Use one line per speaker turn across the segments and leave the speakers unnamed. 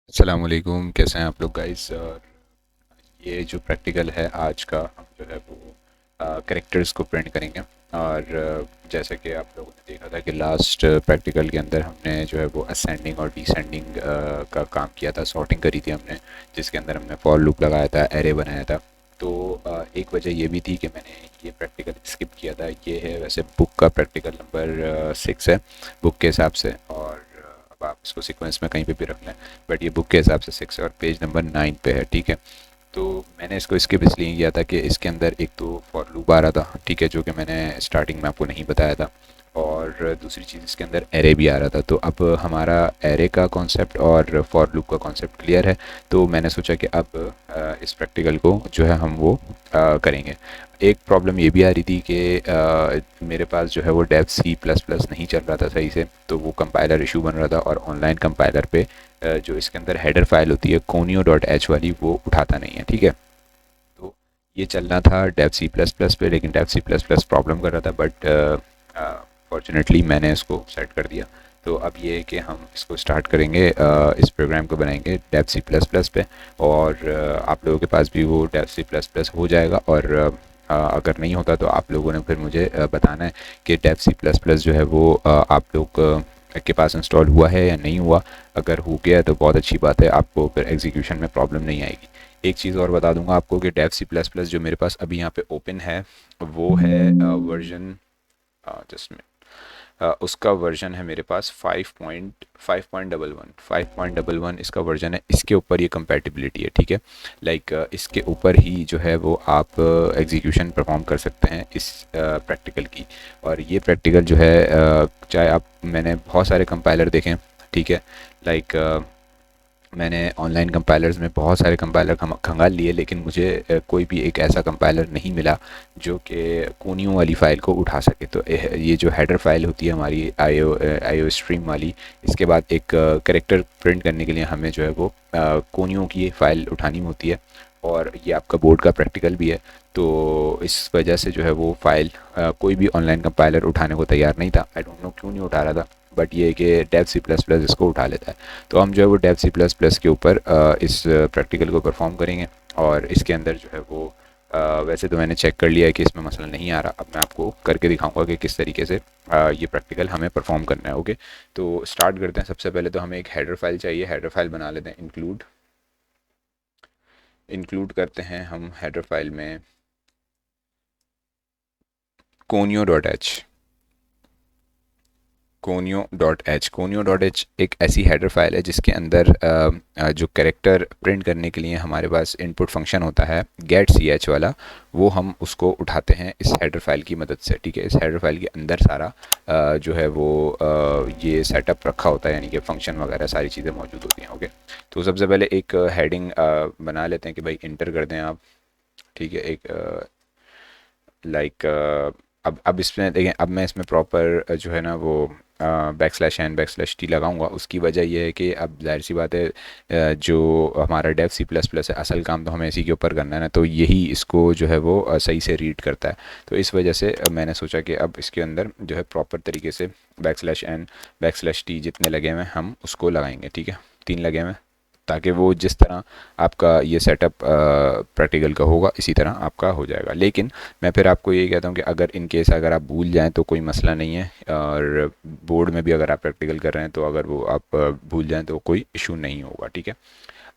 अस्सलाम वालेकुम, कैसे हैं आप लोग गाइस। और ये जो प्रैक्टिकल है आज का, हम जो है वो करेक्टर्स को प्रिंट करेंगे। और जैसे कि आप लोगों ने देखा था कि लास्ट प्रैक्टिकल के अंदर हमने जो है वो असेंडिंग और डिसेंडिंग का काम किया था, सॉर्टिंग करी थी हमने, जिसके अंदर हमने फॉर लूप लगाया था, एरे बनाया था। तो एक वजह ये भी थी कि मैंने ये प्रैक्टिकल स्किप किया था। ये है वैसे बुक का प्रैक्टिकल नंबर 6 है बुक के हिसाब से। और अब आप इसको सीक्वेंस में कहीं पे भी रख लें, बट ये बुक के हिसाब से 6 है और पेज नंबर 9 पे है, ठीक है। तो मैंने इसको स्किप इसलिए किया था कि इसके अंदर एक तो फॉर लूप आ रहा था, ठीक है, जो कि मैंने स्टार्टिंग में आपको नहीं बताया था। और दूसरी चीज़ इसके अंदर एरे भी आ रहा था। तो अब हमारा एरे का कॉन्सेप्ट और फॉर लूप का कॉन्सेप्ट क्लियर है। तो मैंने सोचा कि अब इस प्रैक्टिकल को जो है हम वो करेंगे। एक प्रॉब्लम ये भी आ रही थी कि मेरे पास जो है वो डेव सी प्लस प्लस नहीं चल रहा था सही से, तो वो कंपाइलर इशू बन रहा था। और ऑनलाइन कंपाइलर पे जो इसके अंदर हेडर फाइल होती है conio.h वाली, वो उठाता नहीं है, ठीक है। तो ये चलना था डेव सी प्लस प्लस पे, लेकिन dev C plus plus problem कर रहा था। बट फॉर्चुनेटली मैंने इसको सेट कर दिया। तो अब ये है कि हम इसको स्टार्ट करेंगे, इस प्रोग्राम को बनाएंगे डेव सी प्लस प्लस पे। और आप लोगों के पास भी वो डेव सी प्लस प्लस हो जाएगा। और अगर नहीं होता तो आप लोगों ने फिर मुझे बताना है कि डेव सी प्लस प्लस जो है वो आप लोग के पास इंस्टॉल हुआ है या नहीं हुआ। अगर हो गया तो बहुत अच्छी बात है, आपको फिर एग्जीक्यूशन में प्रॉब्लम नहीं आएगी। एक चीज़ और बता दूंगा आपको कि डेव सी प्लस प्लस जो मेरे पास अभी यहाँ पे ओपन है, वो है वर्जन, जस्ट उसका वर्जन है मेरे पास 5.1 इसका वर्जन है। इसके ऊपर ये कंपैटिबिलिटी है, ठीक है। लाइक इसके ऊपर ही जो है वो आप एग्जीक्यूशन परफॉर्म कर सकते हैं इस प्रैक्टिकल की। और ये प्रैक्टिकल जो है चाहे आप, मैंने बहुत सारे कंपाइलर देखे हैं, ठीक है। लाइक मैंने ऑनलाइन कंपाइलर्स में बहुत सारे कंपाइलर खंगाल लिए, लेकिन मुझे कोई भी एक ऐसा कंपाइलर नहीं मिला जो कि कोनियो वाली फ़ाइल को उठा सके। तो ये जो हेडर फाइल होती है हमारी आईओ स्ट्रीम वाली, इसके बाद एक कैरेक्टर प्रिंट करने के लिए हमें जो है वो कोनियो की फ़ाइल उठानी होती है। और ये आपका बोर्ड का प्रैक्टिकल भी है। तो इस वजह से जो है वो फ़ाइल कोई भी ऑनलाइन कंपाइलर उठाने को तैयार नहीं था। आई डोंट नो क्यों नहीं उठा रहा था, बट ये है कि डेव सी प्लस प्लस इसको उठा लेता है। तो हम जो है वो डेव सी प्लस प्लस के ऊपर इस प्रैक्टिकल को परफॉर्म करेंगे। और इसके अंदर जो है वो वैसे तो मैंने चेक कर लिया है कि इसमें मसला नहीं आ रहा। अब मैं आपको करके दिखाऊंगा कि किस तरीके से ये प्रैक्टिकल हमें परफॉर्म करना है। ओके, तो स्टार्ट करते हैं। सबसे पहले तो हमें एक हेडर फाइल चाहिए। हेडर फाइल बना लेते हैं, इंक्लूड इंक्लूड करते हैं हम हेडर फाइल में conio.h। कोनियो.h एक ऐसी हेडर फाइल है जिसके अंदर जो कैरेक्टर प्रिंट करने के लिए हमारे पास इनपुट फंक्शन होता है गेट सी एच वाला, वो हम उसको उठाते हैं इस हेडर फाइल की मदद से, ठीक है। इस हेडर फाइल के अंदर सारा जो है वो ये सेटअप रखा होता है, यानी कि फंक्शन वगैरह सारी चीज़ें मौजूद होती हैं। ओके, तो सबसे पहले एक हेडिंग बना लेते हैं कि भाई इंटर कर दें आप, ठीक है। एक लाइक अब इसमें देखें, अब मैं इसमें प्रॉपर जो है ना वो backslash N backslash t लगाऊंगा। उसकी वजह यह है कि अब जाहिर सी बात है, जो हमारा डेव सी प्लस प्लस है, असल काम तो हमें इसी के ऊपर करना है ना, तो यही इसको जो है वो सही से रीड करता है। तो इस वजह से मैंने सोचा कि अब इसके अंदर जो है प्रॉपर तरीके से backslash N backslash t जितने लगे हुए हैं हम उसको लगाएंगे, ठीक है। 3 लगे हुए हैं, ताकि वो जिस तरह आपका ये सेटअप प्रैक्टिकल का होगा इसी तरह आपका हो जाएगा। लेकिन मैं फिर आपको ये कहता हूँ कि अगर इन केस अगर आप भूल जाएं तो कोई मसला नहीं है। और बोर्ड में भी अगर आप प्रैक्टिकल कर रहे हैं तो अगर वो आप भूल जाएं तो कोई इशू नहीं होगा, ठीक है।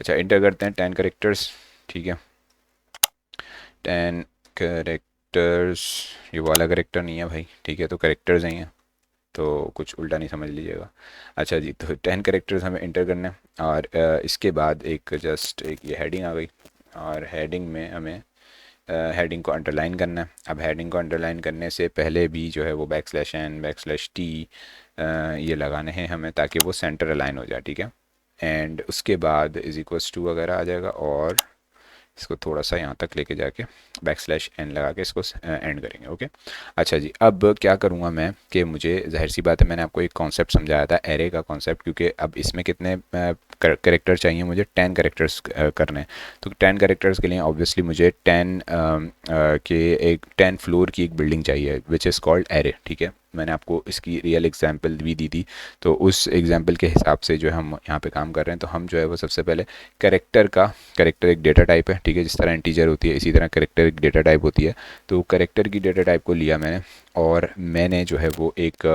अच्छा, इंटर करते हैं 10 करेक्टर्स, ठीक है। 10 करेक्टर्स, ये वाला करेक्टर नहीं है भाई, ठीक है, तो करेक्टर्स ही हैं, तो कुछ उल्टा नहीं समझ लीजिएगा। अच्छा जी, तो 10 करेक्टर्स हमें इंटर करने हैं। और इसके बाद एक जस्ट एक ये हेडिंग आ गई। और हेडिंग में हमें हेडिंग को अंडरलाइन करना है। अब हेडिंग को अंडरलाइन करने से पहले भी जो है वो backslash N backslash t ये लगाने हैं हमें, ताकि वो सेंटर अलाइन हो जाए, ठीक है। एंड उसके बाद इज इक्वल्स टू वगैरह आ जाएगा। और इसको थोड़ा सा यहाँ तक लेके जाके बैक स्लैश एन लगा के इसको एंड करेंगे। ओके, अच्छा जी, अब क्या करूँगा मैं कि मुझे जाहिर सी बात है, मैंने आपको एक कॉन्सेप्ट समझाया था एरे का कॉन्सेप्ट, क्योंकि अब इसमें कितने करेक्टर चाहिए मुझे, 10 करेक्टर्स करने हैं। तो 10 करेक्टर्स के लिए ऑब्वियसली मुझे 10 के एक 10 फ्लोर की एक बिल्डिंग चाहिए विच इज़ कॉल्ड एरे, ठीक है। मैंने आपको इसकी रियल एग्जांपल भी दी थी, तो उस एग्जांपल के हिसाब से जो है हम यहाँ पे काम कर रहे हैं। तो हम जो है वो सबसे पहले करेक्टर एक डेटा टाइप है, ठीक है, जिस तरह इंटीजर होती है इसी तरह करेक्टर एक डेटा टाइप होती है। तो करेक्टर की डेटा टाइप को लिया मैंने, और मैंने जो है वो एक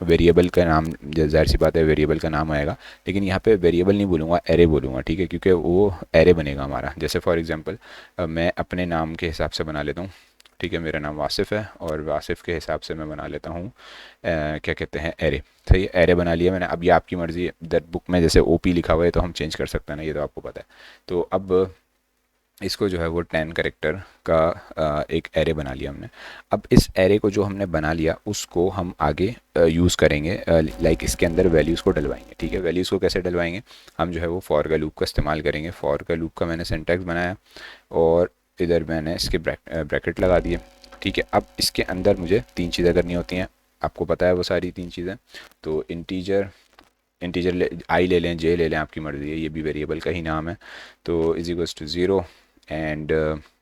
वेरिएबल का नाम, ज़ाहिर सी बात है वेरिएबल का नाम आएगा, लेकिन यहाँ पे वेरिएबल नहीं बोलूँगा, एरे बोलूँगा, ठीक है, क्योंकि वो एरे बनेगा हमारा। जैसे फॉर एग्जांपल मैं अपने नाम के हिसाब से बना लेता हूँ, ठीक है, मेरा नाम वासिफ़ है और वासिफ़ के हिसाब से मैं बना लेता हूँ क्या कहते हैं, एरे। सही है, एरे बना लिया मैंने। अब ये आपकी मर्ज़ी है, दैट बुक में जैसे ओपी लिखा हुआ है तो हम चेंज कर सकते हैं ना, ये तो आपको पता है। तो अब इसको जो है वो 10 करेक्टर का एक एरे बना लिया हमने। अब इस एरे को जो हमने बना लिया उसको हम आगे यूज़ करेंगे, लाइक इसके अंदर वैल्यूज़ को डलवाएंगे, ठीक है। वैल्यूज़ को कैसे डलवाएंगे, हम जो है वो फॉर का लूप का इस्तेमाल करेंगे। फॉर का लूप का मैंने सिंटैक्स बनाया और इधर मैंने इसके ब्रैकेट लगा दिए, ठीक है। अब इसके अंदर मुझे 3 चीज़ें करनी होती हैं, आपको पता है वो सारी 3 चीज़ें। तो इंटीजर इंटीजर आई ले लें, जे ले लें, आपकी मर्ज़ी है, ये भी वेरिएबल का ही नाम है। तो इज इक्वल्स टू 0 एंड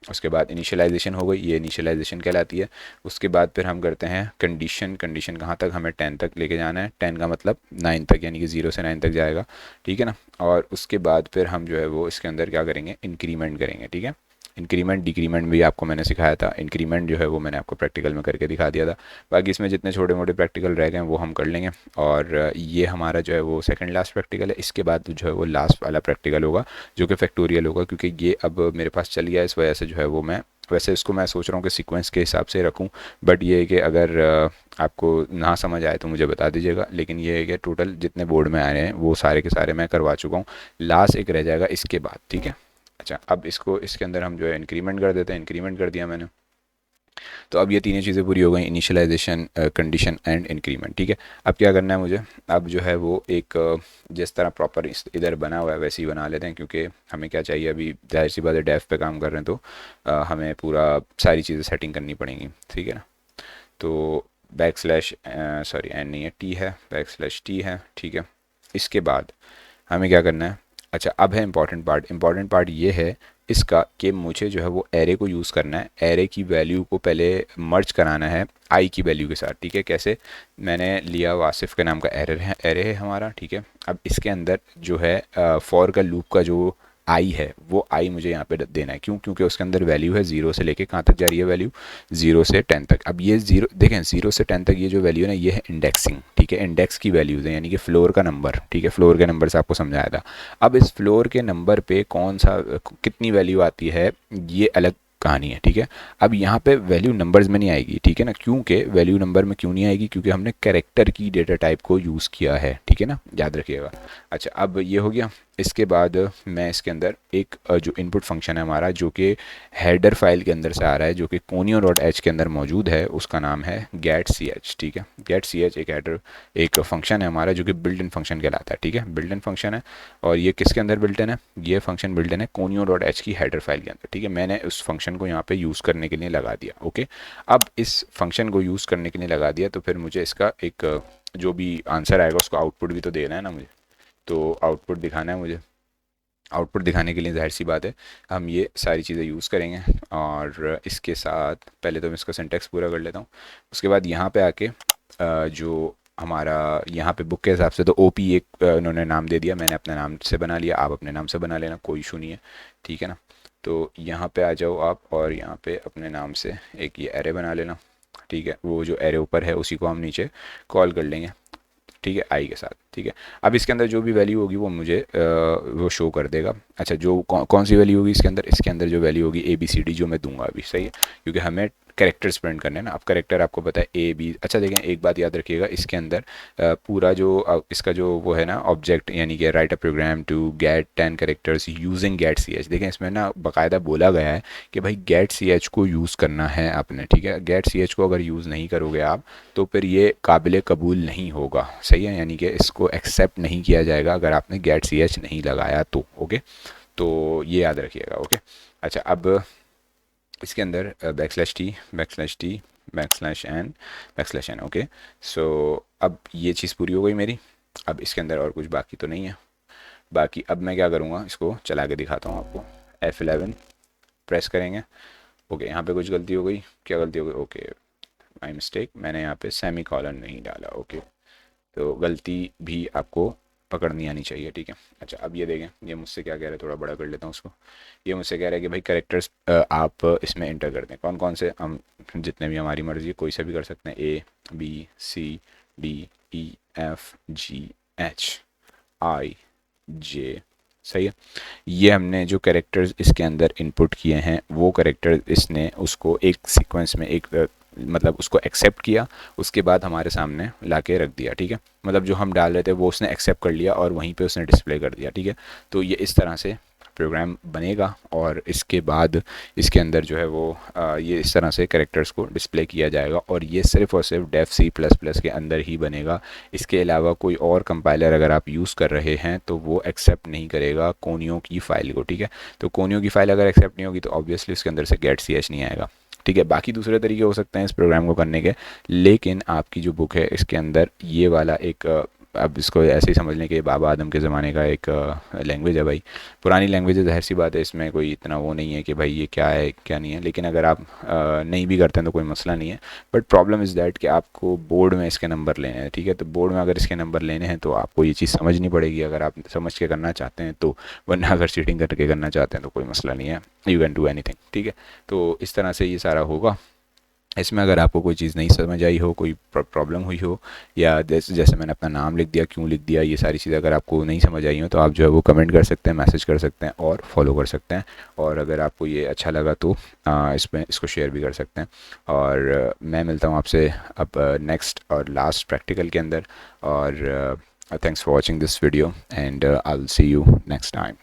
उसके बाद इनिशियलाइजेशन हो गई, ये इनिशियलाइजेशन कहलाती है। उसके बाद फिर हम करते हैं कंडीशन। कंडीशन कहाँ तक, हमें 10 तक लेके जाना है, 10 का मतलब 9 तक, यानी कि 0 से 9 तक जाएगा, ठीक है ना। और उसके बाद फिर हम जो है वो इसके अंदर क्या करेंगे, इंक्रीमेंट करेंगे, ठीक है। इंक्रीमेंट डिक्रीमेंट भी आपको मैंने सिखाया था, इंक्रीमेंट जो है वो मैंने आपको प्रैक्टिकल में करके दिखा दिया था। बाकी इसमें जितने छोटे मोटे प्रैक्टिकल रह गए हैं वो हम कर लेंगे। और ये हमारा जो है वो सेकंड लास्ट प्रैक्टिकल है। इसके बाद जो है वो लास्ट वाला प्रैक्टिकल होगा जो कि फैक्टोरियल होगा, क्योंकि ये अब मेरे पास चल गया, इस वजह से जो है वो मैं वैसे इसको मैं सोच रहा हूँ कि सीक्वेंस के हिसाब से रखूँ, बट ये है कि अगर आपको ना समझ आए तो मुझे बता दीजिएगा। लेकिन ये है कि टोटल जितने बोर्ड में आ रहे हैं वो सारे के सारे मैं करवा चुका हूँ, लास्ट एक रह जाएगा इसके बाद, ठीक है। अच्छा, अब इसको इसके अंदर हम जो है इंक्रीमेंट कर देते हैं, इंक्रीमेंट कर दिया मैंने। तो अब ये तीनों चीज़ें पूरी हो गई, इनिशियलाइजेशन, कंडीशन एंड इंक्रीमेंट, ठीक है। अब क्या करना है मुझे, अब जो है वो एक जिस तरह प्रॉपर इधर बना हुआ है वैसे ही बना लेते हैं, क्योंकि हमें क्या चाहिए, अभी जाहिर सी बात है डेफ पे काम कर रहे हैं तो हमें पूरा सारी चीज़ें सेटिंग करनी पड़ेंगी, ठीक है ना। तो बैक स्लैश, सॉरी एन नहीं है, टी है, बैक स्लैश टी है, ठीक है। इसके बाद हमें क्या करना है, अच्छा अब है इंपॉर्टेंट पार्ट ये है इसका कि मुझे जो है वो एरे को यूज़ करना है। एरे की वैल्यू को पहले मर्ज कराना है आई की वैल्यू के साथ, ठीक है। कैसे, मैंने लिया वासिफ़ के नाम का एरे है हमारा, ठीक है। अब इसके अंदर जो है फॉर का लूप का जो आई है वो आई मुझे यहाँ पे देना है, क्यों, क्योंकि उसके अंदर वैल्यू है 0 से लेके कहाँ तक जा रही है वैल्यू, 0 से 10 तक। अब ये 0 देखें, 0 से 10 तक ये जो वैल्यू है ना, ये है इंडेक्सिंग, ठीक है, इंडेक्स की वैल्यूज़ है, यानी कि फ्लोर का नंबर, ठीक है। फ्लोर के नंबर से आपको समझाया था। अब इस फ्लोर के नंबर पे कौन सा कितनी वैल्यू आती है ये अलग कहानी है, ठीक है। अब यहाँ पे वैल्यू नंबर्स में नहीं आएगी, ठीक है ना, क्योंकि वैल्यू नंबर में क्यों नहीं आएगी, क्योंकि हमने कैरेक्टर की डेटा टाइप को यूज़ किया है, ठीक है ना, याद रखिएगा। अच्छा, अब ये हो गया। इसके बाद मैं इसके अंदर एक जो इनपुट फंक्शन है हमारा, जो कि हेडर फाइल के अंदर से आ रहा है, जो कि conio.h के अंदर मौजूद है, उसका नाम है गेट सी एच, ठीक है। गेट सी एच एक हेडर, एक फंक्शन है हमारा जो कि बिल्ट इन फंक्शन कहलाता है, ठीक है, बिल्ट इन फंक्शन है। और ये किसके अंदर बिल्ट इन है, ये फंक्शन बिल्ट इन है conio.h की हेडर फाइल के अंदर, ठीक है। मैंने उस फंक्शन को यहाँ पे यूज़ करने के लिए लगा दिया, ओके। अब इस फंक्शन को यूज़ करने के लिए लगा दिया तो फिर मुझे इसका एक जो भी आंसर आएगा उसको आउटपुट भी तो देना है ना मुझे, तो आउटपुट दिखाना है मुझे। आउटपुट दिखाने के लिए जाहिर सी बात है हम ये सारी चीज़ें यूज़ करेंगे। और इसके साथ पहले तो मैं इसका सिंटैक्स पूरा कर लेता हूँ। उसके बाद यहाँ पे आके जो हमारा यहाँ पे बुक के हिसाब से तो ओपी एक उन्होंने नाम दे दिया, मैंने अपने नाम से बना लिया, आप अपने नाम से बना लेना, कोई इशू नहीं है, ठीक है ना। तो यहाँ पे आ जाओ आप और यहाँ पे अपने नाम से एक ये एरे बना लेना, ठीक है। वो जो एरे ऊपर है उसी को हम नीचे कॉल कर लेंगे, ठीक है, आई के साथ, ठीक है। अब इसके अंदर जो भी वैल्यू होगी वो मुझे वो शो कर देगा। अच्छा, जो कौन सी वैल्यू होगी इसके अंदर जो वैल्यू होगी ए बी सी डी जो मैं दूंगा अभी, सही है, क्योंकि हमें कैरेक्टर्स प्रिंट करने हैं ना। अब कैरेक्टर आपको पता है ए बी, अच्छा देखें एक बात याद रखिएगा, इसके अंदर पूरा जो इसका जो वो है ना ऑब्जेक्ट, यानी कि write a program to get 10 characters using get C H, देखें इसमें ना बाकायदा बोला गया है कि भाई गेट सी एच को यूज़ करना है आपने, ठीक है। गेट सी एच को अगर यूज़ नहीं करोगे आप तो फिर ये काबिल कबूल नहीं होगा, सही है, यानी कि इसको एक्सेप्ट नहीं किया जाएगा अगर आपने गेट सी एच नहीं लगाया तो, ओके। तो ये याद रखिएगा, ओके। अच्छा, अब इसके अंदर backslash T, backslash T, backslash N, backslash N, okay. So अब ये चीज़ पूरी हो गई मेरी। अब इसके अंदर और कुछ बाकी तो नहीं है। बाकी अब मैं क्या करूँगा, इसको चला के दिखाता हूँ आपको। F11 प्रेस करेंगे, ओके। यहाँ पे कुछ गलती हो गई, क्या गलती हो गई, ओके, माई मिस्टेक, मैंने यहाँ पे सेमी कॉलन नहीं डाला। ओके, तो गलती भी आपको पकड़नी आनी चाहिए, ठीक है। अच्छा, अब ये देखें, ये मुझसे क्या कह रहा है, थोड़ा बड़ा कर लेता हूँ उसको। ये मुझसे कह रहा है कि भाई करेक्टर्स आप इसमें इंटर कर दें, कौन कौन से, हम जितने भी हमारी मर्जी कोई सा भी कर सकते हैं, ABCDEFGHIJ, सही है। ये हमने जो कैरेक्टर्स इसके अंदर इनपुट किए हैं वो कैरेक्टर इसने उसको एक सीक्वेंस में एक मतलब उसको एक्सेप्ट किया, उसके बाद हमारे सामने ला के रख दिया, ठीक है। मतलब जो हम डाल रहे थे वो उसने एक्सेप्ट कर लिया और वहीं पे उसने डिस्प्ले कर दिया, ठीक है। तो ये इस तरह से प्रोग्राम बनेगा और इसके बाद इसके अंदर जो है वो ये इस तरह से कैरेक्टर्स को डिस्प्ले किया जाएगा और ये सिर्फ़ और सिर्फ डेफ C++ के अंदर ही बनेगा। इसके अलावा कोई और कंपाइलर अगर आप यूज़ कर रहे हैं तो वो एक्सेप्ट नहीं करेगा कोनियो की फ़ाइल को, ठीक है। तो कोनियो की फ़ाइल अगर एक्सेप्ट नहीं होगी तो ऑब्वियसली उसके अंदर से get.ch नहीं आएगा, ठीक है। बाकी दूसरे तरीके हो सकते हैं इस प्रोग्राम को करने के, लेकिन आपकी जो बुक है इसके अंदर ये वाला एक अब इसको ऐसे ही समझ लें कि बाबा आदम के ज़माने का एक लैंग्वेज है भाई। पुरानी लैंग्वेज है, ज़ाहिर सी बात है, इसमें कोई इतना वो नहीं है कि भाई ये क्या है क्या नहीं है, लेकिन अगर आप नहीं भी करते हैं तो कोई मसला नहीं है। बट प्रॉब्लम इज़ दैट कि आपको बोर्ड में इसके नंबर लेने हैं, ठीक है। तो बोर्ड में अगर इसके नंबर लेने हैं तो आपको ये चीज़ समझनी पड़ेगी अगर आप समझ के करना चाहते हैं तो, वरना अगर चीटिंग करके करना चाहते हैं तो कोई मसला नहीं है, यू कैन डू एनीथिंग, ठीक है। तो इस तरह से ये सारा होगा। इसमें अगर आपको कोई चीज़ नहीं समझ आई हो, कोई प्रॉब्लम हुई हो, या जैसे मैंने अपना नाम लिख दिया, क्यों लिख दिया, ये सारी चीज़ें अगर आपको नहीं समझ आई हो तो आप जो है वो कमेंट कर सकते हैं, मैसेज कर सकते हैं और फॉलो कर सकते हैं। और अगर आपको ये अच्छा लगा तो इसको शेयर भी कर सकते हैं। और मैं मिलता हूँ आपसे अब नेक्स्ट और लास्ट प्रैक्टिकल के अंदर। और thanks for watching this video and I will see you next time.